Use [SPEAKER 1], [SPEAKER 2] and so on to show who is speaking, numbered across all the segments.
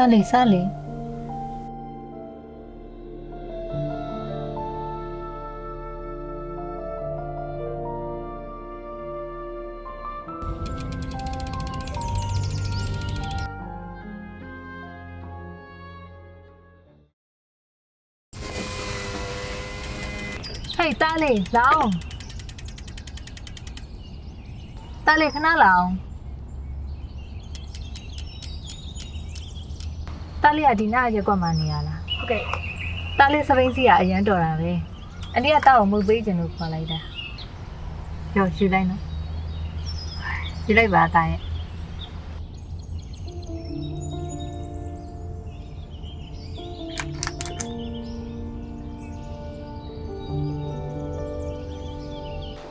[SPEAKER 1] စားလေစားလေဟေးတားလေလောင်းတားလေခဏလောင်းတားလေးကဒီနားရက်ကွက်မှာနေရလားဟုတ်ကဲ့တားလေးစပိန်စီကအရန်တော်တာပဲအန်တီကတောက်ကိုမှုတ်ပေးခြင်းလို့ခေါ်လိုက်တာရောယူလိုက်နော်ယူလိုက်ပါတားရဲ့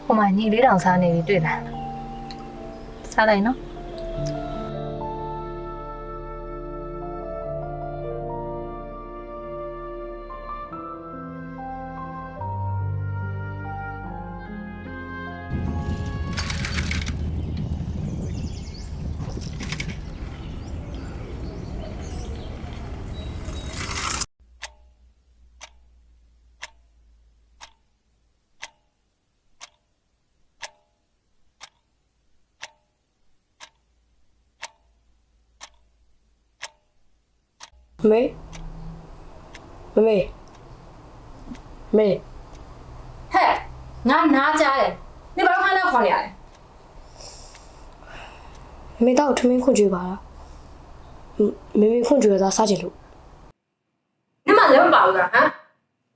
[SPEAKER 1] ဟိုမှာညီလေးတောင်စားနေပြီတွေ့လားစားလိုက်နော်
[SPEAKER 2] မေမေမေ
[SPEAKER 3] ဟဲ့ငါနားကြားတယ်နေဘာမှလည်းခေါ်နေရတယ်
[SPEAKER 2] မေတော့ထမင်းခွန်ကြွေးပါလားမေခွန်ကြွေးတာစားချင်လို့
[SPEAKER 3] နေမလည်းမပါဘူးကဟမ်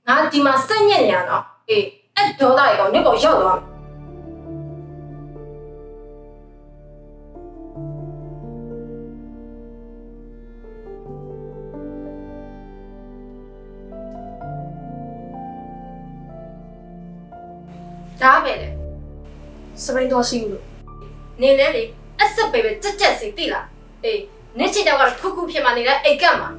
[SPEAKER 3] ငါဒီမှာစက်ညက်နေရနော်အေးအဲ့ဒေါသတွေကောင်နေပေါ်ရောက်သွားဒါပဲလေ
[SPEAKER 2] စပိန်တော့စီလို့
[SPEAKER 3] နေလေလေအဆက်ပဲကြက်ကြက်စီတိလားအေးနေချစ်တော့ကခုခုဖြစ်မှနေတဲ့အိတ်ကတ်မှာ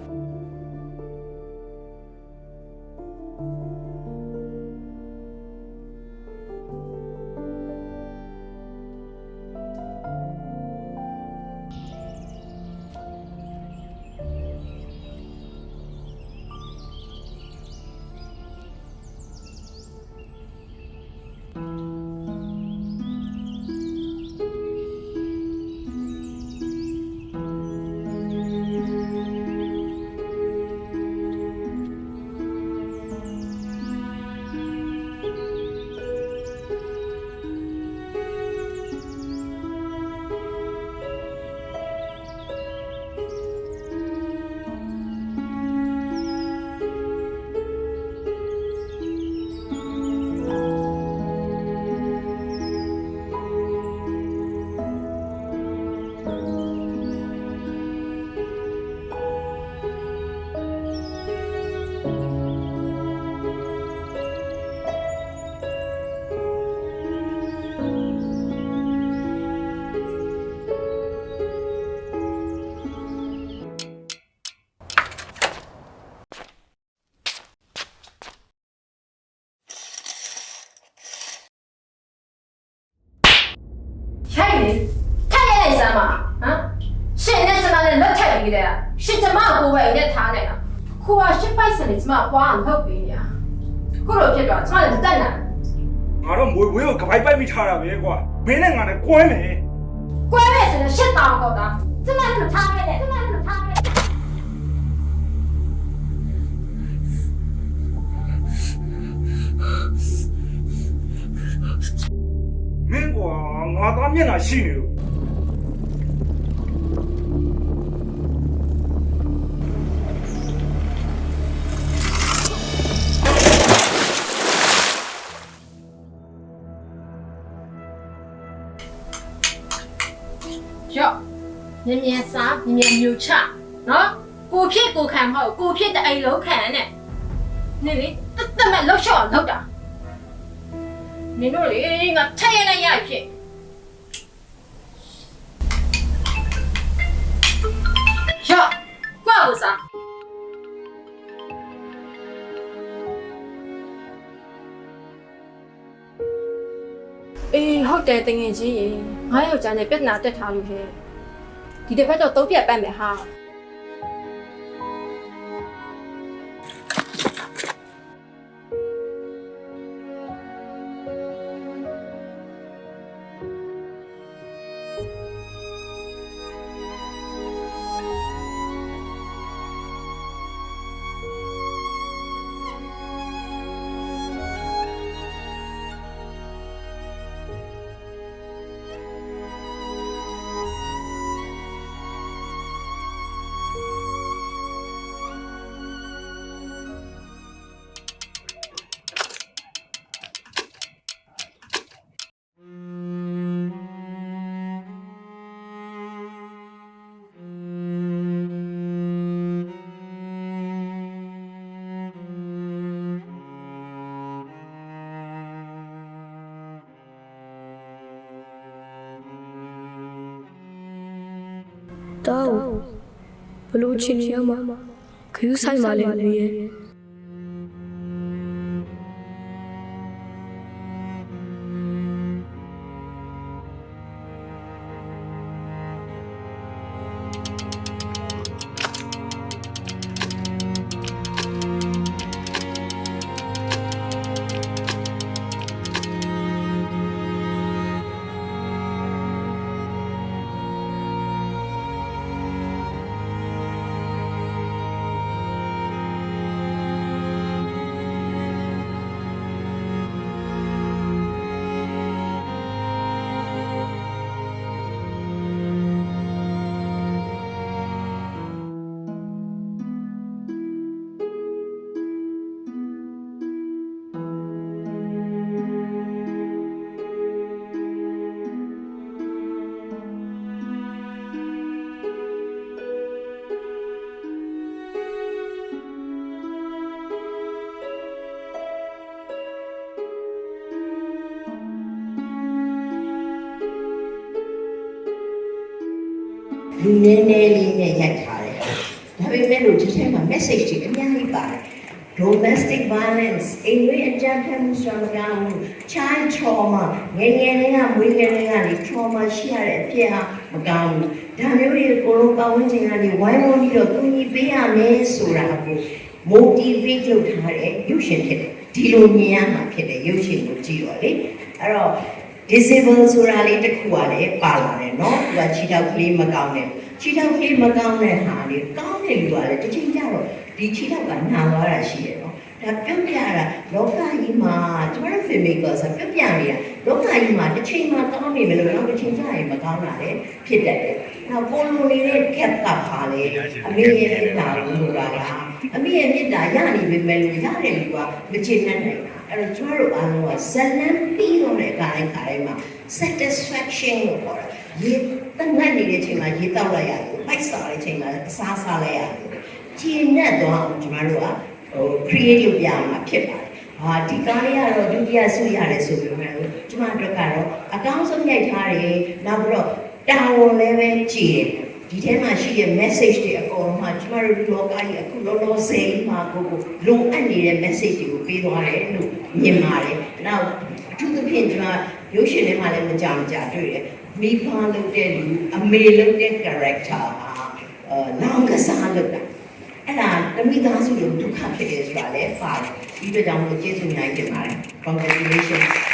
[SPEAKER 3] ရှင်ကျမကိုပဲနဲ့ထားနေတာခုကရှစ်ပိုက်စံနေကျမပွားအောင်လုပ်ပေးနေတာ ခုလိုဖြစ်တော့ကျွန်တော်လည်းတက်လာ
[SPEAKER 4] ငါတော့မွေဝေးကိုကပိုက်ပိုက်မိထားတာပဲကွာမင်းနဲ့ငါနဲ့ကွဲမယ်
[SPEAKER 3] ကွဲမယ်ဆိုတော့ရှစ်တောင်တော့တာကျွန်တော်လည်းထားခဲ့တယ်ကျွန်တော်လည်းထားခဲ့တယ်
[SPEAKER 4] မင်းကွာငါသားမျက်နှာရှိနေလို့
[SPEAKER 3] ရော့မြင်မြင်စားမြင်မြင်မြူချနော်ကိုဖြစ်ကိုခံမဟုတ်ကိုဖြစ်တဲ့အိမ်လုံးခံနဲ့နေလေတက်မဲ့လှုပ်ရှော့လှုပ်တာနေတို့လေငါထက်ရလိုက်ရဖြစ်ရော့ကွာဘူးစား အေးဟုတ်တယ်တငယ်ချင်းရေငါယောက်ျားနဲ့ပြဿနာတက်ထားလို့ဟဲ့ဒီတစ်ဖက်တော့သုံးပြတ်ပတ်မယ်ဟာ
[SPEAKER 2] တောင်းဘလို့ချင်ရမှာခရူးဆိုင်မှာလေလေရဲ့
[SPEAKER 5] လူနည်းနည်းလေးနဲ့ရိုက်ထားတယ်။ဒါပေမဲ့လို့ဒီထဲမှာ message တွေအများကြီးပါတယ်။ domestic violence အိမ်တွင်းအကြမ်းဖက်မှုဆိုတာက child trauma ငယ်ငယ်လေးကမွေးကလေးကနေ trauma ရှိရတဲ့အဖြစ်ဟာမကောင်းဘူး။ဒါမျိုးတွေကိုလုံးပတ်ဝန်းကျင်ကနေဝိုင်းဝန်းပြီးတော့ကူညီပေးရမယ်ဆိုတာကို motivate လုပ်ထားတဲ့ရုပ်ရှင်ဖြစ်တယ်။ဒီလိုမြင်ရမှာဖြစ်တဲ့ရုပ်ရှင်ကိုကြည့်တော့လေ။အဲ့တော့ disable ဆိုတာလေးတစ်ခုကလည်းပါလာတယ်နော်သူကခြေထောက်ကလေးမကောင်းတဲ့ခြေထောက်ကလေးမကောင်းတဲ့ဟာလေးကောင်းတဲ့လူကလည်းတစ်ချိန်ကျတော့ဒီခြေထောက်ကနာသွားတာရှိတယ်နော်ဒါပြုတ်ပြတာလောကကြီးမှာကျမတို့ filmmaker ဆိုပြုတ်ပြနေတာလောကကြီးမှာတစ်ချိန်မှာကောင်းနေမယ်လို့နောက်တစ်ချိန်ကျရင်မကောင်းတာလည်းဖြစ်တတ်တယ်နောက်ကိုလိုနေတဲ့ gap ကပါလေအမေရဲ့မေတ္တာကိုလိုတာကအမေရဲ့မေတ္တာရနေပေမဲ့လို့ရတဲ့လူကမချေနှံ့နိုင်တာအဲ့တော့ကျမတို့အားလုံးကဇလန်းပြီးတော့တဲ့အခါတိုင်းမှာ satisfaction ကိုခေါ်တာရေတနတ်နေတဲ့ချိန်မှာရေတောက်လိုက်ရတယ်ပိုက်စားတဲ့ချိန်မှာအစားစားလိုက်ရတယ်ကျဉ်နဲ့တော့ကျမတို့ကcreative ပြမှာဖြစ်ပါတယ်ဟာဒီကားလေးကတော့ဒုတိယဆုရတယ်ဆိုပေမဲ့ကျမတို့ကတော့အကောင်းဆုံးရိုက်ထားတယ်နောက်ပြီးတော့တာဝန်လည်းပဲကြည်တယ်ဒီထဲမှာရှိတဲ့ message တွေအကုန်လုံးမှာကျမတို့ဒီလောကကြီးအခုလောလောဆယ်မှာကိုလိုအပ်နေတဲ့ message တွေကိုပေးသွားတယ်လို့မြင်ပါတယ်။နောက်အထူးသဖြင့်ကျမရုပ်ရှင်ထဲမှာလည်းမကြတွေ့တယ်။မိဖလုပ်တဲ့လူအမေလုပ်တဲ့ character ဟာလောင်ကစားလုပ်တာ အဲ့ဒါတမိသားစုလို့ဒုက္ခဖြစ်တယ်ဆိုတာလည်းပါတယ်ဒီအတွက်ကြောင့်မို့ကျေးဇူးအများကြီးတင်ပါတယ် congratulations